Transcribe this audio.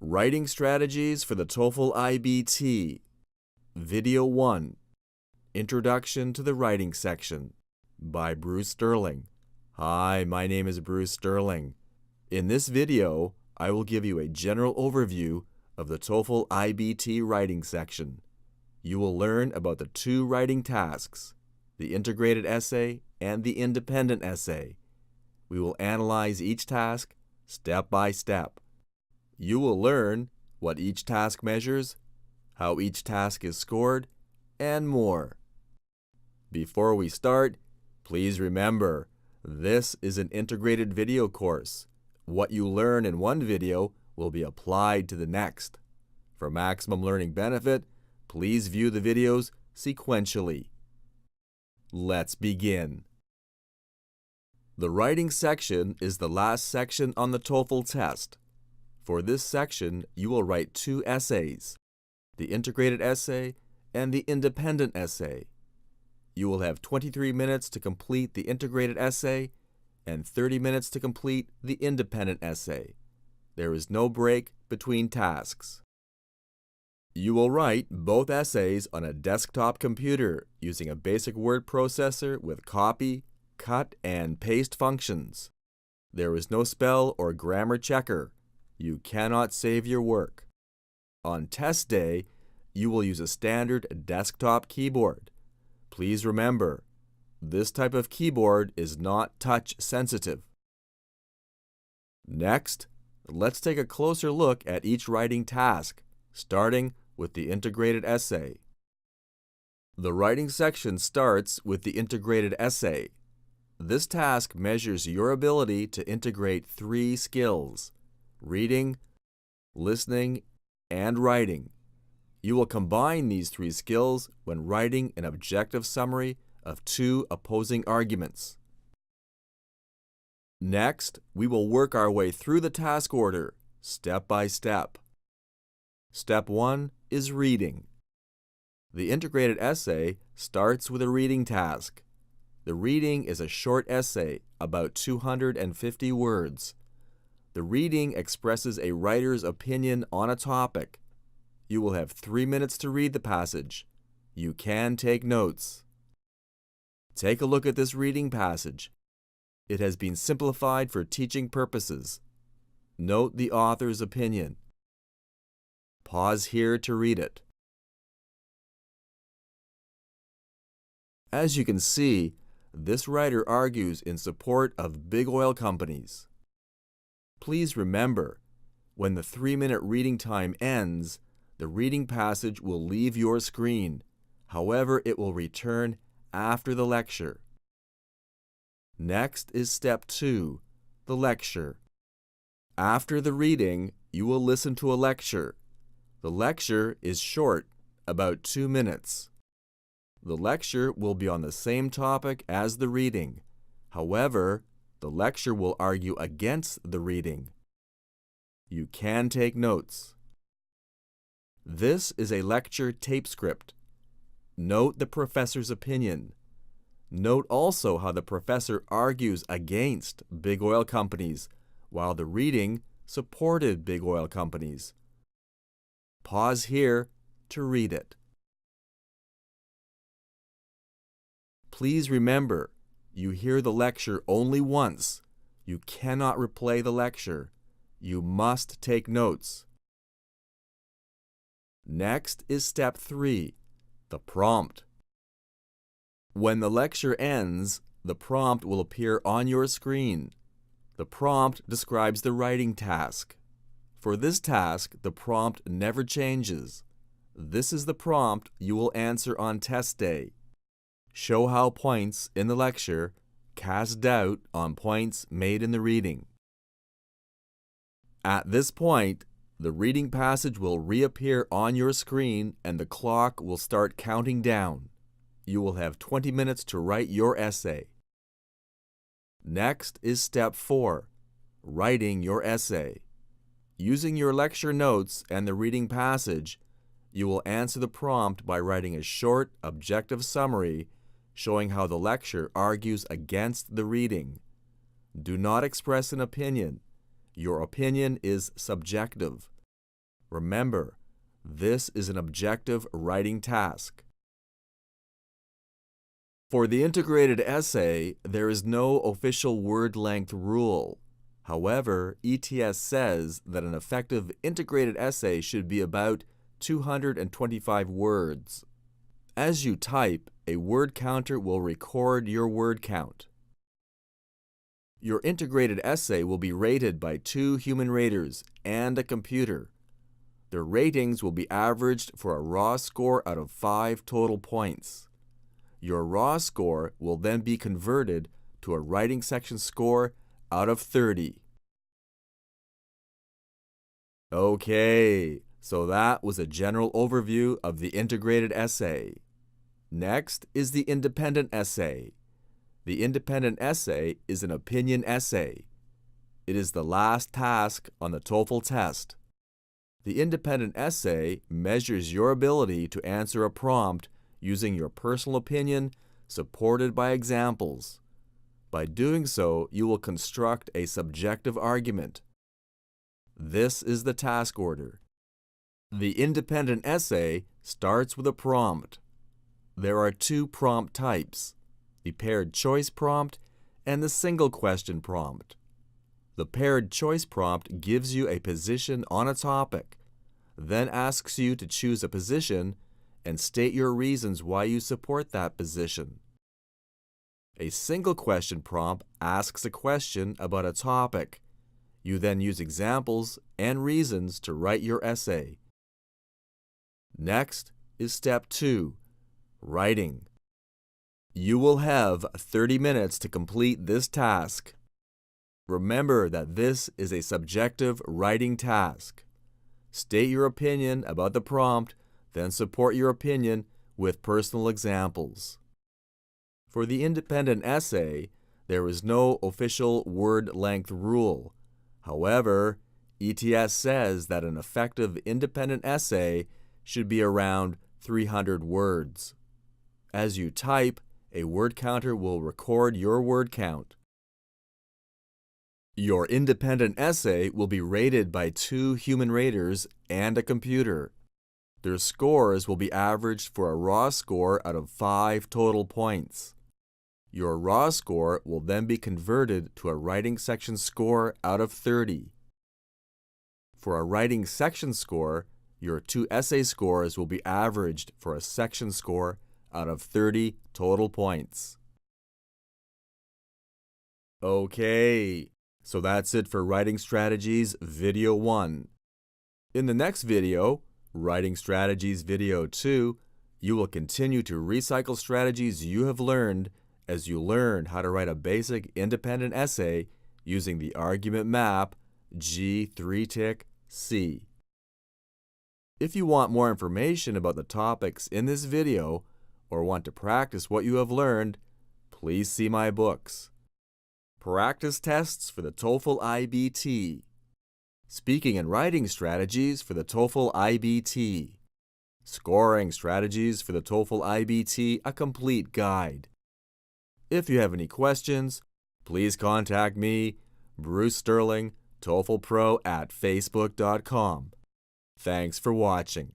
Writing Strategies for the TOEFL IBT. Video 1. Introduction to the Writing Section by Bruce Sterling. Hi, my name is Bruce Sterling. In this video, I will give you a general overview of the TOEFL IBT writing section. You will learn about the two writing tasks, the integrated essay and the independent essay. We will analyze each task step by step. You will learn what each task measures, how each task is scored, and more. Before we start, please remember, this is an integrated video course. What you learn in one video will be applied to the next. For maximum learning benefit, please view the videos sequentially. Let's begin. The writing section is the last section on the TOEFL test. For this section, you will write two essays, the integrated essay and the independent essay. You will have 23 minutes to complete the integrated essay and 30 minutes to complete the independent essay. There is no break between tasks. You will write both essays on a desktop computer using a basic word processor with copy, cut, and paste functions. There is no spell or grammar checker. You cannot save your work. On test day, you will use a standard desktop keyboard. Please remember, this type of keyboard is not touch sensitive. Next, let's take a closer look at each writing task, starting with the integrated essay. The writing section starts with the integrated essay. This task measures your ability to integrate three skills: reading, listening, and writing. You will combine these three skills when writing an objective summary of two opposing arguments. Next, we will work our way through the task order, step by step. Step 1 is reading. The integrated essay starts with a reading task. The reading is a short essay, about 250 words. The reading expresses a writer's opinion on a topic. You will have 3 minutes to read the passage. You can take notes. Take a look at this reading passage. It has been simplified for teaching purposes. Note the author's opinion. Pause here to read it. As you can see, this writer argues in support of big oil companies. Please remember, when the 3-minute reading time ends, the reading passage will leave your screen. However, it will return after the lecture. Next is step 2, the lecture. After the reading, you will listen to a lecture. The lecture is short, about 2 minutes. The lecture will be on the same topic as the reading. However, the lecture will argue against the reading. You can take notes. This is a lecture tape script. Note the professor's opinion. Note also how the professor argues against big oil companies, while the reading supported big oil companies. Pause here to read it. Please remember, you hear the lecture only once. You cannot replay the lecture. You must take notes. Next is step 3, the prompt. When the lecture ends, the prompt will appear on your screen. The prompt describes the writing task. For this task, the prompt never changes. This is the prompt you will answer on test day. Show how points in the lecture cast doubt on points made in the reading. At this point, the reading passage will reappear on your screen and the clock will start counting down. You will have 20 minutes to write your essay. Next is step 4, writing your essay. Using your lecture notes and the reading passage, you will answer the prompt by writing a short, objective summary showing how the lecture argues against the reading. Do not express an opinion. Your opinion is subjective. Remember, this is an objective writing task. For the integrated essay, there is no official word length rule. However, ETS says that an effective integrated essay should be about 225 words. As you type, a word counter will record your word count. Your integrated essay will be rated by 2 human raters and a computer. Their ratings will be averaged for a raw score out of 5 total points. Your raw score will then be converted to a writing section score out of 30. Okay, so that was a general overview of the integrated essay. Next is the independent essay. The independent essay is an opinion essay. It is the last task on the TOEFL test. The independent essay measures your ability to answer a prompt using your personal opinion supported by examples. By doing so, you will construct a subjective argument. This is the task order. The independent essay starts with a prompt. There are 2 prompt types, the paired choice prompt and the single question prompt. The paired choice prompt gives you a position on a topic, then asks you to choose a position and state your reasons why you support that position. A single question prompt asks a question about a topic. You then use examples and reasons to write your essay. Next is step 2, writing. You will have 30 minutes to complete this task. Remember that this is a subjective writing task. State your opinion about the prompt, then support your opinion with personal examples. For the independent essay, there is no official word length rule. However, ETS says that an effective independent essay should be around 300 words. As you type, a word counter will record your word count. Your independent essay will be rated by 2 human raters and a computer. Their scores will be averaged for a raw score out of 5 total points. Your raw score will then be converted to a writing section score out of 30. For a writing section score, your 2 essay scores will be averaged for a section score out of 30 total points. Okay, so that's it for Writing Strategies Video 1. In the next video, Writing Strategies Video 2, you will continue to recycle strategies you have learned as you learn how to write a basic independent essay using the argument map G3-C. If you want more information about the topics in this video or want to practice what you have learned, please see my books. Practice tests for the TOEFL IBT. Speaking and writing strategies for the TOEFL IBT. Scoring strategies for the TOEFL IBT, a complete guide. If you have any questions, please contact me, Bruce Sterling, TOEFL Pro at facebook.com. Thanks for watching.